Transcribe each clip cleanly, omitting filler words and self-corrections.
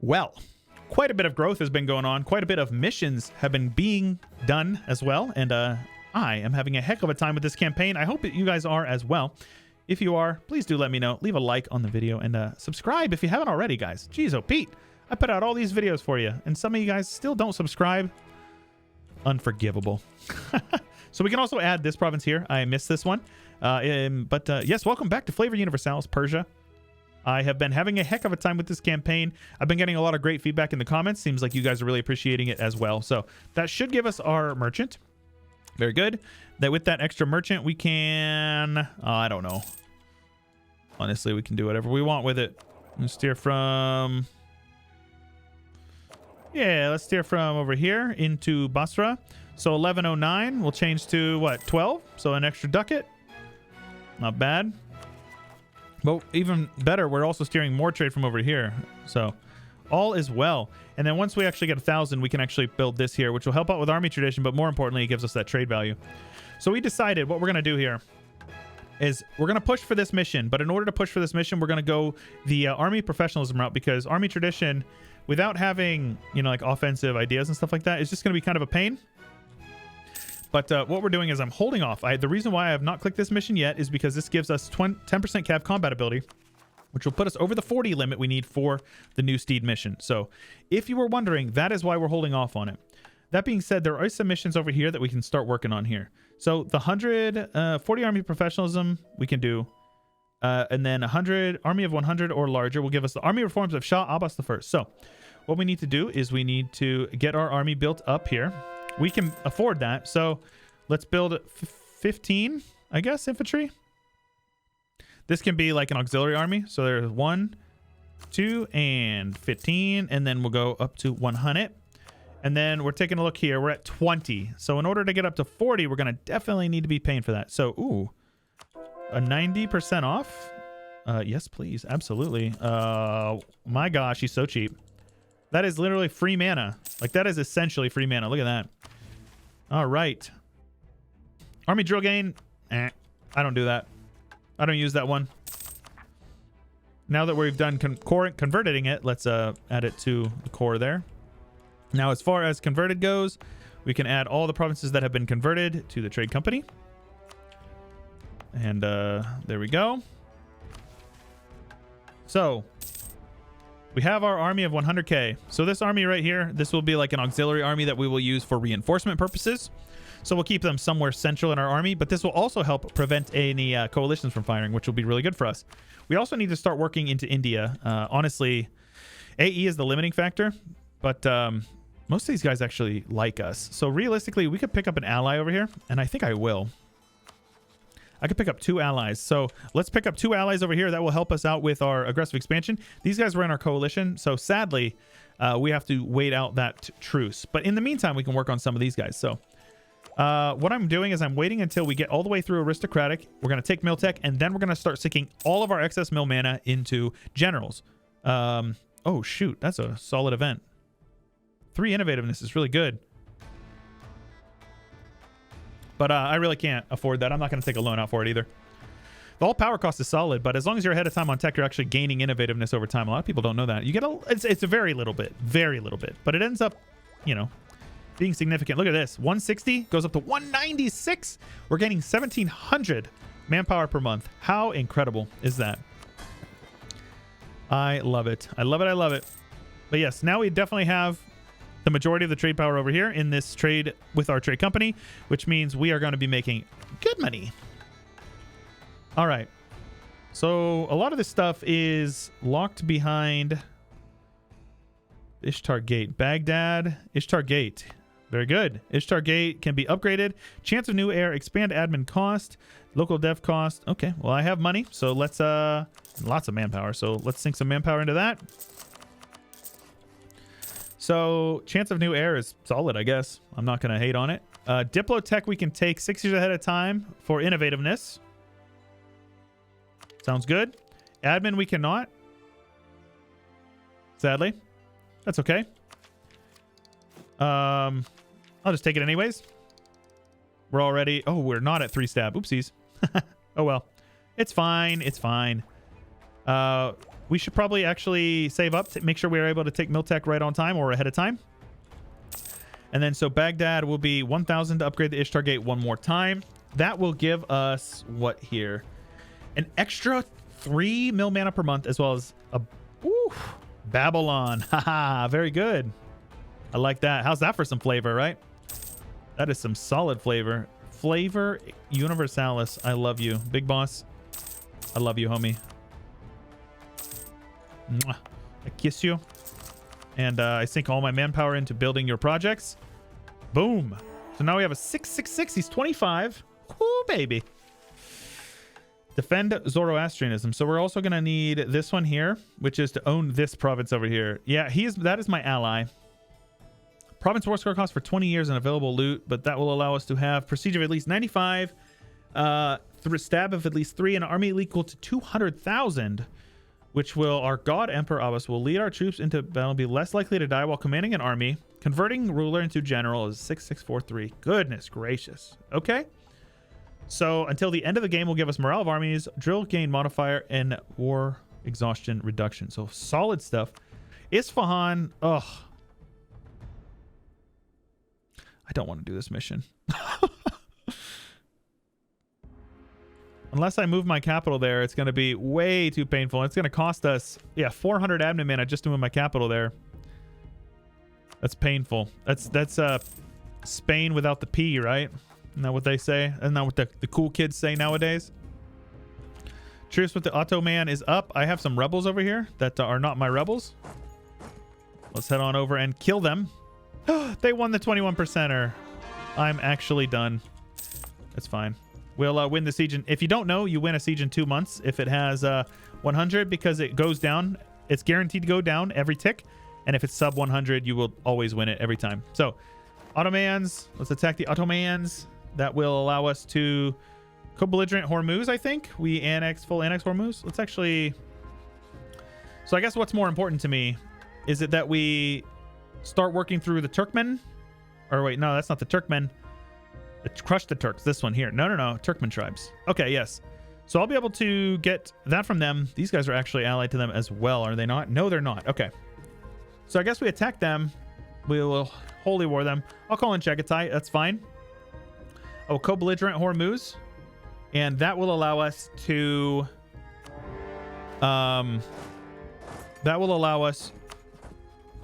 Well, quite a bit of growth has been going on. Quite a bit of missions have been being done as well. And I am having a heck of a time with this campaign. I hope that you guys are as well. If you are, please do let me know. Leave a like on the video and subscribe if you haven't already, guys. Jeez, oh, Pete, I put out all these videos for you, and some of you guys still don't subscribe. Unforgivable. So we can also add this province here. I missed this one. Yes, welcome back to Flavor Universalis Persia. I have been having a heck of a time with this campaign. I've been getting a lot of great feedback in the comments. Seems like you guys are really appreciating it as well. So that should give us our merchant. Very good. That with that extra merchant, we can... I don't know. Honestly, we can do whatever we want with it. Let's steer from... Yeah, let's steer from over here into Basra. So 1109 will change to, what, 12? So an extra ducat. Not bad. But even better, we're also steering more trade from over here. So all is well. And then once we actually get 1,000, we can actually build this here, which will help out with army tradition, but more importantly, it gives us that trade value. So we decided what we're going to do here is we're going to push for this mission. But in order to push for this mission, we're going to go the army professionalism route, because army tradition, without having, you know, like offensive ideas and stuff like that, is just going to be kind of a pain. But what we're doing is I'm holding off. The reason why I have not clicked this mission yet is because this gives us 10% cav combat ability, which will put us over the 40 limit we need for the new Steed mission. So if you were wondering, that is why we're holding off on it. That being said, there are some missions over here that we can start working on here. So the 40 army professionalism we can do. And then 100 army of 100 or larger will give us the army reforms of Shah Abbas I. So what we need to do is we need to get our army built up here. We can afford that. So let's build 15, I guess, infantry. This can be like an auxiliary army. So there's 1, 2, and 15. And then we'll go up to 100. And then we're taking a look here. We're at 20. So in order to get up to 40, we're going to definitely need to be paying for that. So, ooh, a 90% off. Yes, please. Absolutely. My gosh, he's so cheap. That is literally free mana. Like, that is essentially free mana. Look at that. All right. Army drill gain. I don't do that. I don't use that one. Now that we've done converting it, let's add it to the core there. Now, as far as converted goes, we can add all the provinces that have been converted to the trade company. And there we go. So we have our army of 100k. So this army right here, this will be like an auxiliary army that we will use for reinforcement purposes. So we'll keep them somewhere central in our army, but this will also help prevent any coalitions from firing, which will be really good for us. We also need to start working into India. Honestly, AE is the limiting factor, but most of these guys actually like us. So realistically, we could pick up an ally over here, and I think I will. I could pick up 2 allies. So let's pick up 2 allies over here. That will help us out with our aggressive expansion. These guys were in our coalition, so sadly, we have to wait out that truce. But in the meantime, we can work on some of these guys. So what I'm doing is I'm waiting until we get all the way through aristocratic. We're going to take mill tech, and then we're going to start sinking all of our excess mill mana into generals. Oh, shoot. That's a solid event. 3 innovativeness is really good. But I really can't afford that. I'm not going to take a loan out for it either. The all power cost is solid, but as long as you're ahead of time on tech, you're actually gaining innovativeness over time. A lot of people don't know that. You get it's a very little bit, but it ends up, you know, being significant. Look at this. 160 goes up to 196. We're gaining 1,700 manpower per month. How incredible is that? I love it. I love it. I love it. But yes, now we definitely have the majority of the trade power over here in this trade with our trade company, which means we are going to be making good money. All right. So a lot of this stuff is locked behind Ishtar Gate. Baghdad, Ishtar Gate. Very good. Ishtar Gate can be upgraded. Chance of new air, expand admin cost, local dev cost. Okay, well, I have money, so let's lots of manpower. So let's sink some manpower into that. So chance of new air is solid, I guess. I'm not going to hate on it. Diplotech we can take 6 years ahead of time for innovativeness. Sounds good. Admin we cannot. Sadly. That's okay. I'll just take it anyways. We're already... Oh, we're not at 3 stab. Oopsies. Oh, well. It's fine. It's fine. We should probably actually save up to make sure we are able to take Miltech right on time or ahead of time. And then so Baghdad will be 1,000 to upgrade the Ishtar Gate one more time. That will give us what here? An extra 3 mil mana per month, as well as a Babylon. Haha, very good. I like that. How's that for some flavor, right? That is some solid flavor. Flavor Universalis. I love you. Big boss. I love you, homie. Mwah. I kiss you. And I sink all my manpower into building your projects. Boom. So now we have a 666. He's 25. Woo, baby. Defend Zoroastrianism. So we're also going to need this one here, which is to own this province over here. Yeah, that is my ally. Province war score cost for 20 years and available loot, but that will allow us to have prestige of at least 95, stab of at least 3, and an army equal to 200,000. Which will, our God Emperor Abbas will lead our troops into battle, be less likely to die while commanding an army. Converting ruler into general is 6643. Goodness gracious. Okay. So until the end of the game will give us morale of armies, drill gain modifier, and war exhaustion reduction. So solid stuff. Isfahan. Ugh. I don't want to do this mission. Unless I move my capital there, it's going to be way too painful. It's going to cost us, 400 admin mana just to move my capital there. That's painful. That's Spain without the P, right? Isn't that what they say? Isn't that what the cool kids say nowadays? Truce with the Ottoman is up. I have some rebels over here that are not my rebels. Let's head on over and kill them. They won the 21%er. I'm actually done. It's fine. We'll win the siege. If you don't know, you win a siege in 2 months. If it has 100, because it goes down, it's guaranteed to go down every tick. And if it's sub 100, you will always win it every time. So, Ottomans, let's attack the Ottomans. That will allow us to co-belligerent Hormuz, I think. We full annex Hormuz. Let's actually... So I guess what's more important to me is it that we start working through the Turkmen. Or wait, no, that's not the Turkmen. Crush the Turks. This one here. No. Turkmen tribes. Okay, yes. So I'll be able to get that from them. These guys are actually allied to them as well, are they not? No, they're not. Okay. So I guess we attack them. We will holy war them. I'll call in Chagatai. That's fine. Oh, co-belligerent Hormuz. And that will allow us to... That will allow us...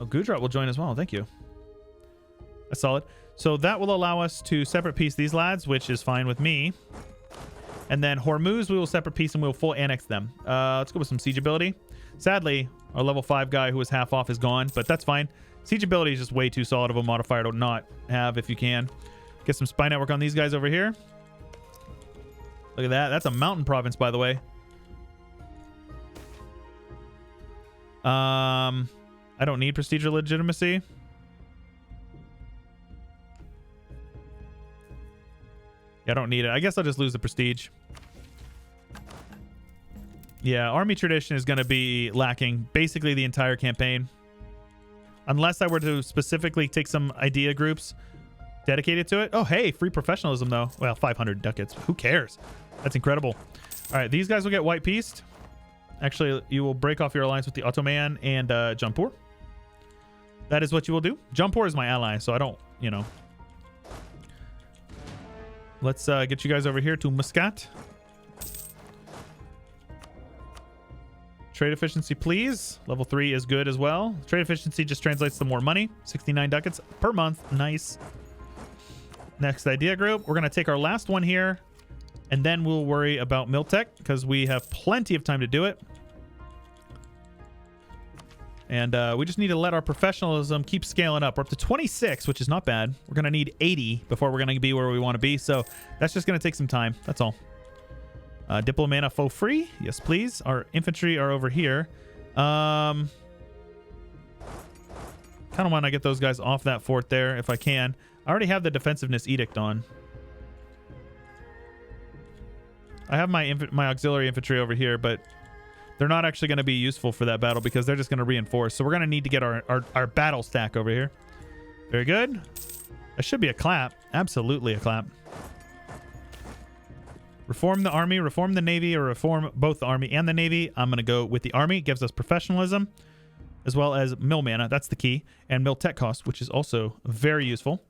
Oh, Gujarat will join as well. Thank you. That's solid. So that will allow us to separate piece these lads, which is fine with me. And then Hormuz, we will separate piece and we will full annex them. Let's go with some siege ability. Sadly, our level 5 guy who was half off is gone, but that's fine. Siege ability is just way too solid of a modifier to not have if you can. Get some spy network on these guys over here. Look at that. That's a mountain province, by the way. I don't need prestige or legitimacy. Yeah, I don't need it. I guess I'll just lose the prestige. Yeah, army tradition is going to be lacking basically the entire campaign. Unless I were to specifically take some idea groups dedicated to it. Oh, hey, free professionalism, though. Well, 500 ducats. Who cares? That's incredible. All right, these guys will get white pieced. Actually, you will break off your alliance with the Ottoman and Jampur. That is what you will do. Jampur is my ally, so I don't, Let's get you guys over here to Muscat. Trade efficiency, please. Level 3 is good as well. Trade efficiency just translates to more money. 69 ducats per month. Nice. Next idea group. We're going to take our last one here, and then we'll worry about Miltech because we have plenty of time to do it. And we just need to let our professionalism keep scaling up. We're up to 26, which is not bad. We're going to need 80 before we're going to be where we want to be. So that's just going to take some time. That's all. Diplomana faux free. Yes, please. Our infantry are over here. Kind of want to get those guys off that fort there if I can. I already have the defensiveness edict on. I have my auxiliary infantry over here, but they're not actually going to be useful for that battle because they're just going to reinforce. So we're going to need to get our battle stack over here. Very good. That should be a clap. Absolutely a clap. Reform the army, reform the navy, or reform both the army and the navy. I'm going to go with the army. It gives us professionalism as well as mill mana. That's the key. And mill tech cost, which is also very useful.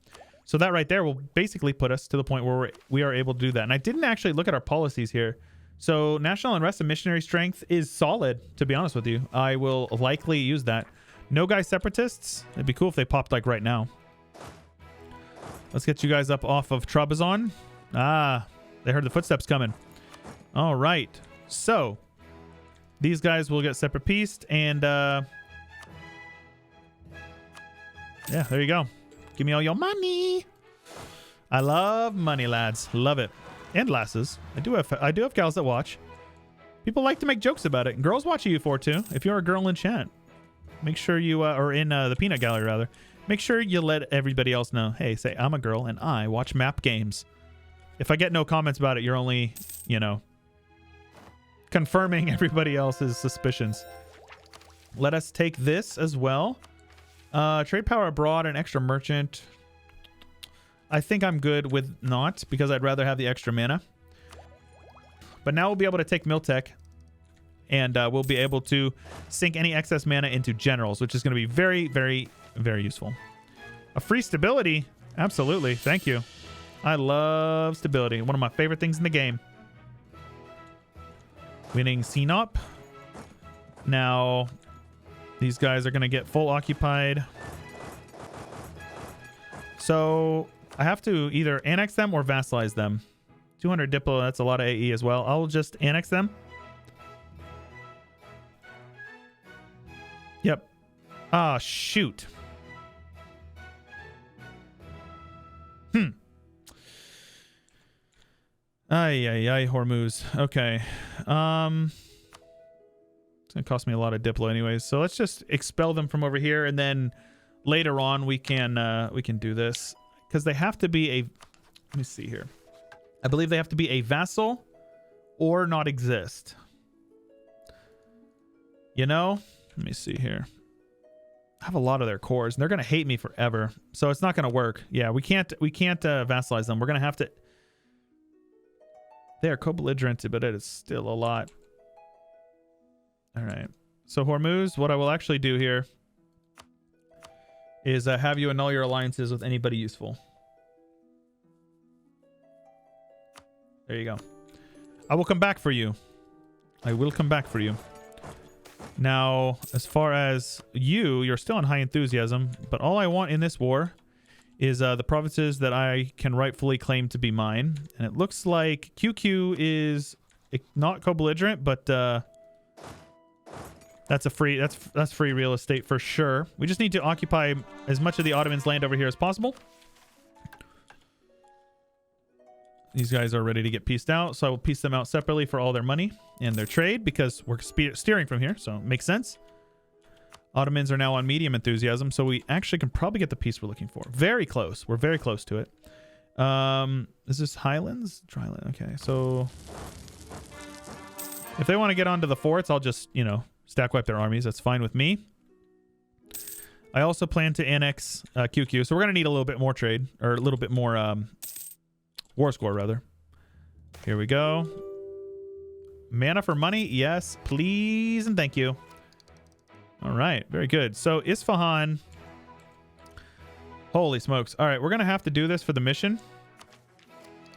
So that right there will basically put us to the point where we are able to do that. And I didn't actually look at our policies here. So national unrest and missionary strength is solid, to be honest with you. I will likely use that. No guy separatists. It'd be cool if they popped like right now. Let's get you guys up off of Trabzon. Ah, they heard the footsteps coming. All right. So these guys will get separate pieced, and yeah, there you go. Give me all your money. I love money, lads. Love it. And lasses. I do have gals that watch. People like to make jokes about it. Girls watch EU4 too. If you're a girl in chat, make sure you or in the peanut gallery rather. Make sure you let everybody else know. Hey, say I'm a girl and I watch map games. If I get no comments about it, you're only, you know, confirming everybody else's suspicions. Let us take this as well. Trade power abroad and extra merchant. I think I'm good with not, because I'd rather have the extra mana. But now we'll be able to take Miltech, and we'll be able to sink any excess mana into generals, which is going to be very, very, very useful. A free stability? Absolutely. Thank you. I love stability. One of my favorite things in the game. Winning CNOP. Now, these guys are going to get full occupied. So, I have to either annex them or vassalize them. 200 Diplo, that's a lot of AE as well. I'll just annex them. Yep. Ah, shoot. Ay, Hormuz. Okay. It's gonna cost me a lot of Diplo anyways. So let's just expel them from over here, and then later on we can do this. Because they have to be a... Let me see here. I believe they have to be a vassal or not exist. You know? Let me see here. I have a lot of their cores, and they're going to hate me forever. So it's not going to work. Yeah, we can't vassalize them. We're going to have to... They are co-belligerent, but it is still a lot. All right. So Hormuz, what I will actually do here is have you annul your alliances with anybody useful. There you go. I will come back for you. I will come back for you. Now, as far as you're still on high enthusiasm, but all I want in this war is the provinces that I can rightfully claim to be mine. And it looks like QQ is not co-belligerent, but that's free real estate for sure. We just need to occupy as much of the Ottomans' land over here as possible. These guys are ready to get pieced out, so I will piece them out separately for all their money and their trade, because we're steering from here, so it makes sense. Ottomans are now on medium enthusiasm, so we actually can probably get the piece we're looking for. Very close. We're very close to it. Is this Highlands? Dryland. Okay, so if they want to get onto the forts, I'll just, you know, stack wipe their armies. That's fine with me. I also plan to annex QQ, so we're going to need a little bit more trade, or a little bit more war score, rather. Here we go. Mana for money? Yes, please, and thank you. All right, very good. So Isfahan. Holy smokes. All right, we're going to have to do this for the mission.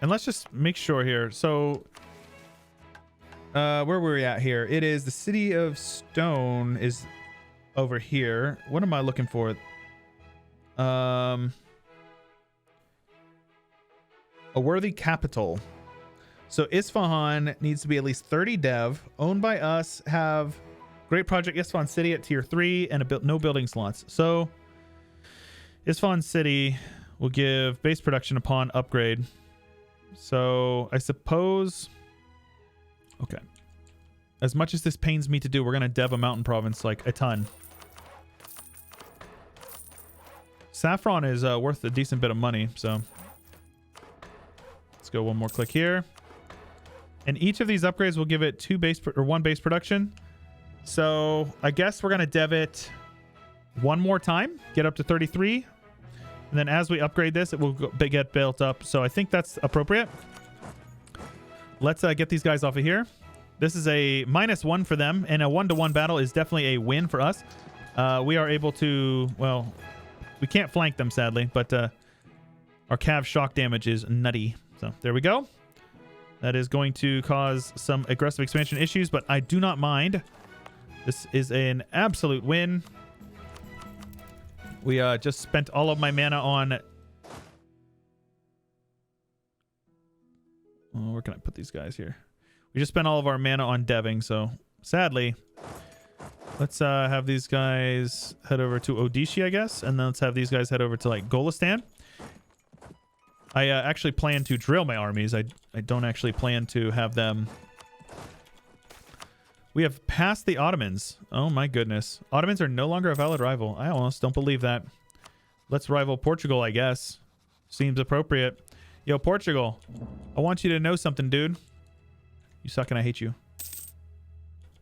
And let's just make sure here. So where were we at here? It is the City of Stone is over here. What am I looking for? A worthy capital. So Isfahan needs to be at least 30 dev, owned by us, have Great Project Isfahan City at tier 3, and no building slots. So Isfahan City will give base production upon upgrade. So I suppose... Okay. As much as this pains me to do, we're going to dev a mountain province like a ton. Saffron is worth a decent bit of money, so... Let's go one more click here. And each of these upgrades will give it one base production. So I guess we're going to dev it one more time, get up to 33. And then as we upgrade this, it will get built up. So I think that's appropriate. Let's get these guys off of here. This is a -1 for them, and a 1-to-1 battle is definitely a win for us. We are able to, well, we can't flank them, sadly, but our cav shock damage is nutty. So there we go. That is going to cause some aggressive expansion issues, but I do not mind. This is an absolute win. We just spent all of my mana on... Oh, where can I put these guys here? We just spent all of our mana on deving, so sadly, let's have these guys head over to Odishi, I guess, and then let's have these guys head over to like Golistan. I actually plan to drill my armies. I don't actually plan to have them. We have passed the Ottomans. Oh my goodness. Ottomans are no longer a valid rival. I almost don't believe that. Let's rival Portugal, I guess. Seems appropriate. Yo, Portugal, I want you to know something, dude. You suck and I hate you.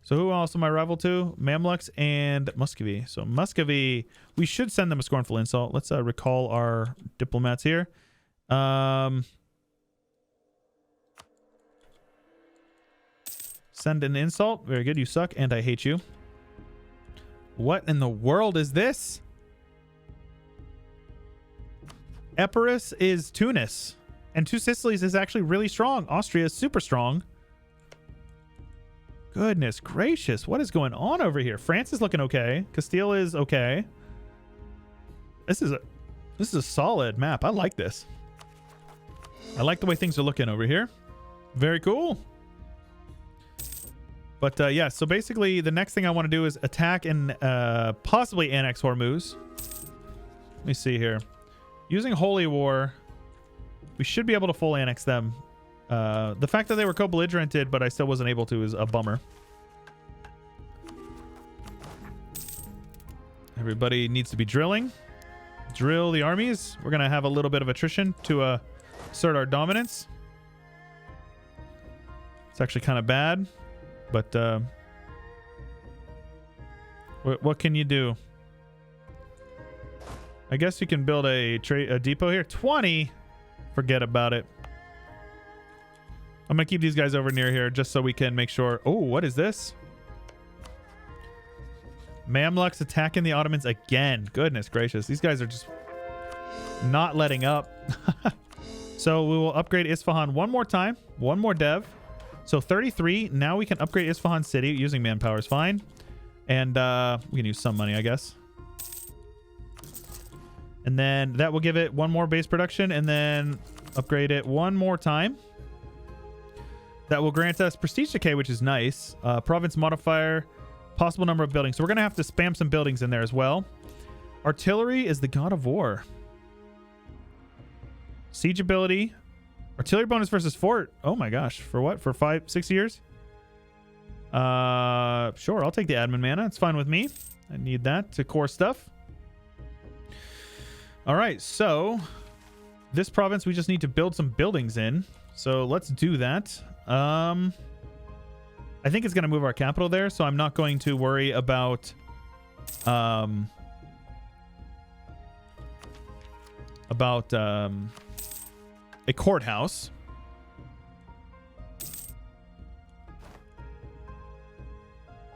So who else am I rival to? Mamluks and Muscovy. So Muscovy, we should send them a scornful insult. Let's recall our diplomats here. Send an insult. Very good. You suck and I hate you. What in the world is this? Epirus is Tunis. And Two Sicilies is actually really strong. Austria is super strong. Goodness gracious. What is going on over here? France is looking okay. Castile is okay. This is a solid map. I like this. I like the way things are looking over here. Very cool. But yeah, so basically the next thing I want to do is attack and possibly annex Hormuz. Let me see here. Using Holy War, we should be able to full annex them. The fact that they were co-belligerented, but I still wasn't able to, is a bummer. Everybody needs to be drilling. Drill the armies. We're going to have a little bit of attrition to assert our dominance. It's actually kind of bad, but what can you do? I guess you can build a depot here. 20? Forget about it. I'm going to keep these guys over near here just so we can make sure. Oh, what is this? Mamluks attacking the Ottomans again. Goodness gracious. These guys are just not letting up. So we will upgrade Isfahan one more time. One more dev. So 33. Now we can upgrade Isfahan City using manpower is fine. And we can use some money, I guess. And then that will give it one more base production and then upgrade it one more time. That will grant us prestige decay, which is nice. Province modifier, possible number of buildings. So we're going to have to spam some buildings in there as well. Artillery is the god of war. Siege ability. Artillery bonus versus fort. Oh my gosh. For what? For 5-6 years? Sure. I'll take the admin mana. It's fine with me. I need that to core stuff. All right. So this province, we just need to build some buildings in. So let's do that. I think it's going to move our capital there, so I'm not going to worry about a courthouse.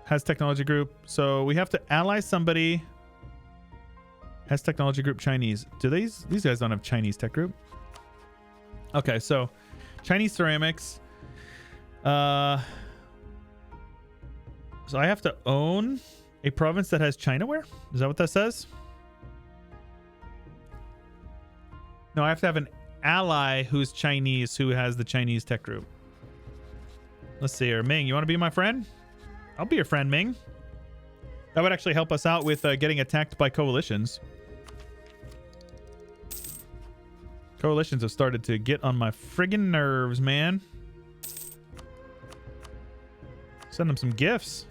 Has technology group, so we have to ally somebody. Has technology group Chinese. Do these guys don't have Chinese tech group? Okay, so Chinese ceramics. So I have to own a province that has Chinaware? Is that what that says? No, I have to have an ally who's Chinese who has the Chinese tech group. Let's see here. Ming, you want to be my friend? I'll be your friend, Ming. That would actually help us out with getting attacked by coalitions. Coalitions have started to get on my friggin' nerves, man. Send them some gifts.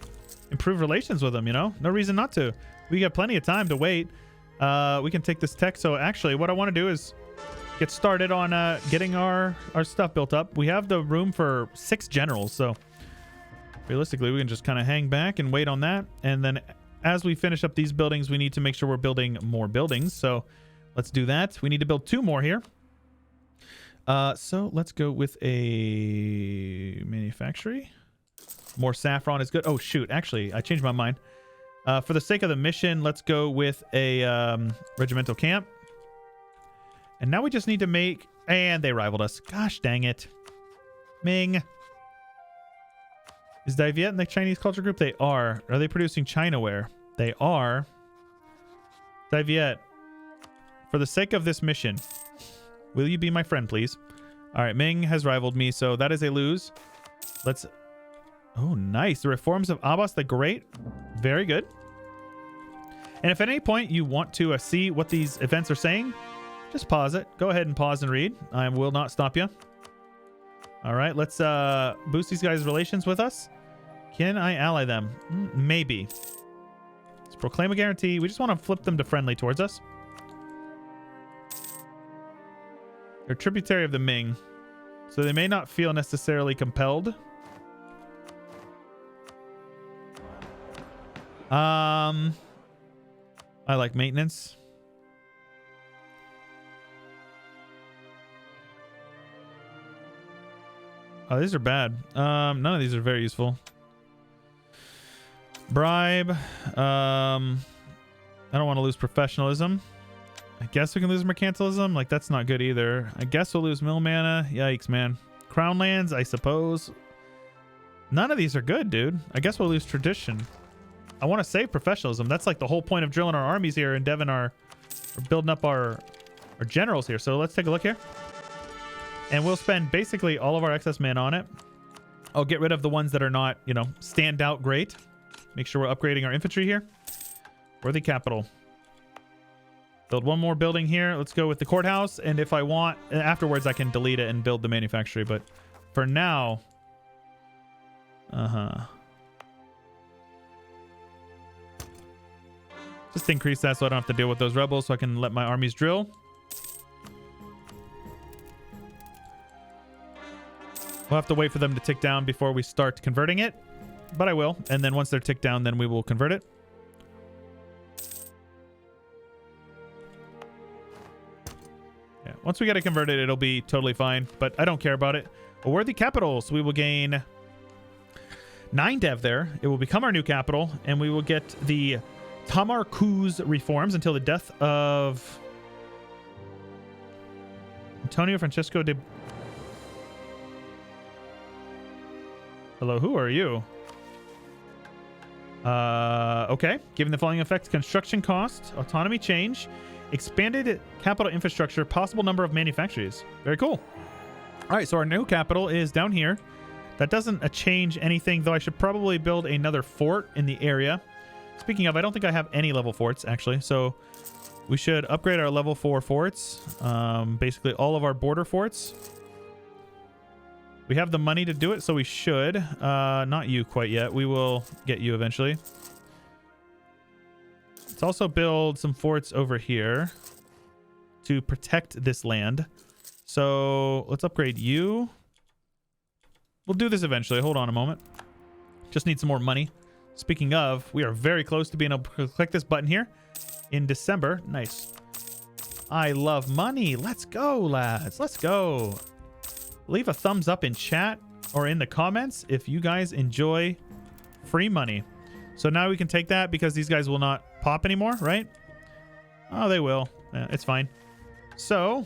Improve relations with them, you know? No reason not to. We got plenty of time to wait. We can take this tech. So actually, what I want to do is get started on getting our stuff built up. We have the room for 6 generals, so realistically, we can just kind of hang back and wait on that. And then as we finish up these buildings, we need to make sure we're building more buildings. So let's do that. We need to build 2 more here. So let's go with a manufactory. More saffron is good. Oh, shoot. Actually, I changed my mind. For the sake of the mission, let's go with a regimental camp. And now we just need to make... And they rivaled us. Gosh dang it. Ming. Is Daviet in the Chinese culture group? They are. Are they producing Chinaware? They are. Daviet, for the sake of this mission, will you be my friend, please? All right, Ming has rivaled me, so that is a lose. Let's... Oh, nice. The reforms of Abbas the Great. Very good. And if at any point you want to see what these events are saying, just pause it. Go ahead and pause and read. I will not stop you. All right, let's boost these guys' relations with us. Can I ally them? Maybe. Let's proclaim a guarantee. We just want to flip them to friendly towards us. They're tributary of the Ming, so they may not feel necessarily compelled. I like maintenance. Oh, these are bad. None of these are very useful. Bribe. I don't want to lose professionalism. I guess we can lose mercantilism. Like, that's not good either. I guess we'll lose mill mana. Yikes, man. Crown lands, I suppose. None of these are good, dude. I guess we'll lose tradition. I want to save professionalism. That's like the whole point of drilling our armies here and Devon our... We're building up our generals here. So let's take a look here. And we'll spend basically all of our excess mana on it. I'll get rid of the ones that are not, you know, stand out great. Make sure we're upgrading our infantry here. Worthy capital. Build one more building here. Let's go with the courthouse. And if I want, afterwards I can delete it and build the manufactory. But for now... Just increase that so I don't have to deal with those rebels, so I can let my armies drill. We'll have to wait for them to tick down before we start converting it. But I will. And then once they're ticked down, then we will convert it. Yeah, once we get it converted, it'll be totally fine. But I don't care about it. A worthy capital. So we will gain 9 dev there. It will become our new capital. And we will get the Tamar Kuz reforms until the death of Antonio Francisco de... Hello, who are you? Okay. Given the following effects: construction cost, autonomy change, expanded capital infrastructure, possible number of manufactories. Very cool. All right, so our new capital is down here. That doesn't change anything, though I should probably build another fort in the area. Speaking of, I don't think I have any level forts, actually. So we should upgrade our level 4 forts. Basically all of our border forts. We have the money to do it, so we should. Not you quite yet. We will get you eventually. Let's also build some forts over here to protect this land. So let's upgrade you. We'll do this eventually. Hold on a moment. Just need some more money. Speaking of, we are very close to being able to click this button here in December. Nice. I love money. Let's go, lads. Let's go. Leave a thumbs up in chat or in the comments if you guys enjoy free money. So now we can take that because these guys will not pop anymore, right? Oh, they will. Yeah, it's fine. So,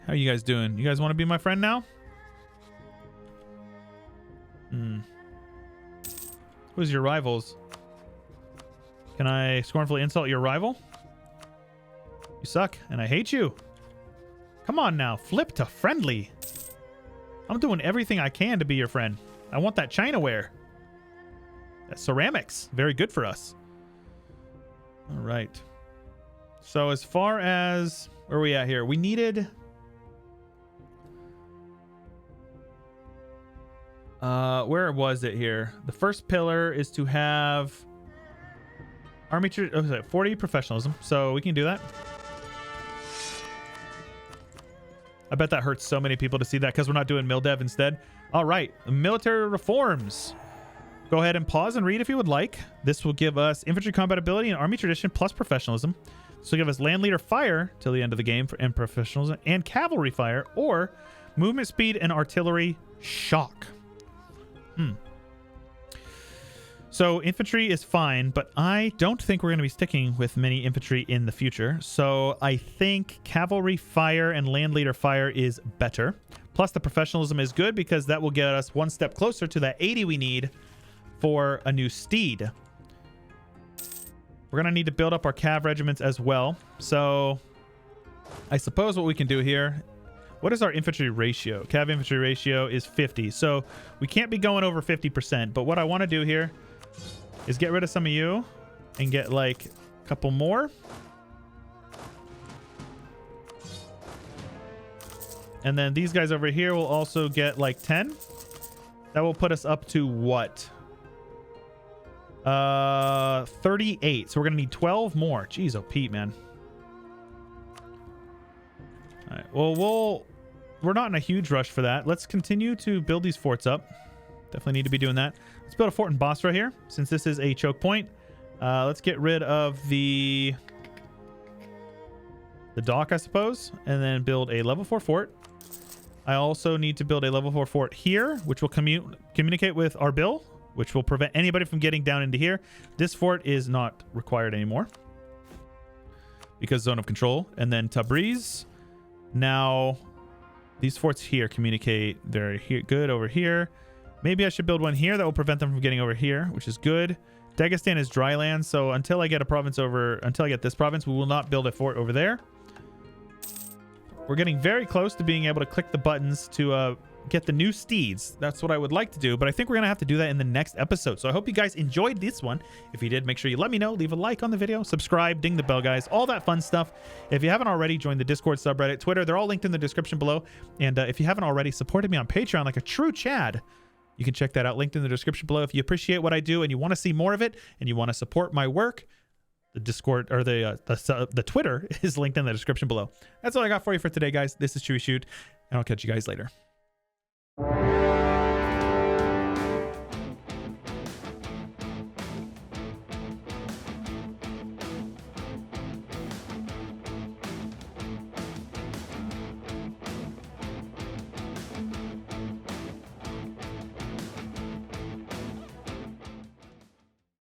how are you guys doing? You guys want to be my friend now? Who's your rivals? Can I scornfully insult your rival? You suck, and I hate you. Come on now, flip to friendly. I'm doing everything I can to be your friend. I want that Chinaware. That ceramics, very good for us. All right. So as far as where are we at here? We needed... where was it here? The first pillar is to have army 40 professionalism, so we can do that. I bet that hurts so many people to see that because we're not doing MilDev instead. All right, military reforms. Go ahead and pause and read if you would like. This will give us infantry combat ability and army tradition plus professionalism. So give us land leader fire till the end of the game and professionals, and cavalry fire, or movement speed and artillery shock. So infantry is fine, but I don't think we're going to be sticking with many infantry in the future. So I think cavalry fire and land leader fire is better. Plus the professionalism is good because that will get us one step closer to that 80 we need for a new steed. We're going to need to build up our cav regiments as well. So I suppose what we can do here, what is our infantry ratio? Cav infantry ratio is 50. So we can't be going over 50%. But what I want to do here is get rid of some of you and get like a couple more. And then these guys over here will also get like 10. That will put us up to what? 38. So we're gonna need 12 more. Jeez, oh Pete, man. All right. Well, we're not in a huge rush for that. Let's continue to build these forts up. Definitely need to be doing that. Let's build a fort in Basra here, since this is a choke point. Let's get rid of the dock, I suppose, and then build a level 4 fort. I also need to build a level 4 fort here, which will communicate with Arbil, which will prevent anybody from getting down into here. This fort is not required anymore because zone of control. And then Tabriz. Now, these forts here communicate. They're here, good over here. Maybe I should build one here that will prevent them from getting over here, which is good. Dagestan is dry land, so until I get a province over, until I get this province, we will not build a fort over there. We're getting very close to being able to click the buttons to get the new steeds. That's what I would like to do, but I think we're gonna have to do that in the next episode. So I hope you guys enjoyed this one. If you did, make sure you let me know, leave a like on the video, subscribe, ding the bell, guys, all that fun stuff. If you haven't already, join the Discord, subreddit, Twitter, they're all linked in the description below. And if you haven't already supported me on Patreon like a true Chad, you can check that out, linked in the description below. If you appreciate what I do and you want to see more of it and you want to support my work, the Discord or the Twitter is linked in the description below. That's all I got for you for today, guys. This is Chewyshoot, and I'll catch you guys later.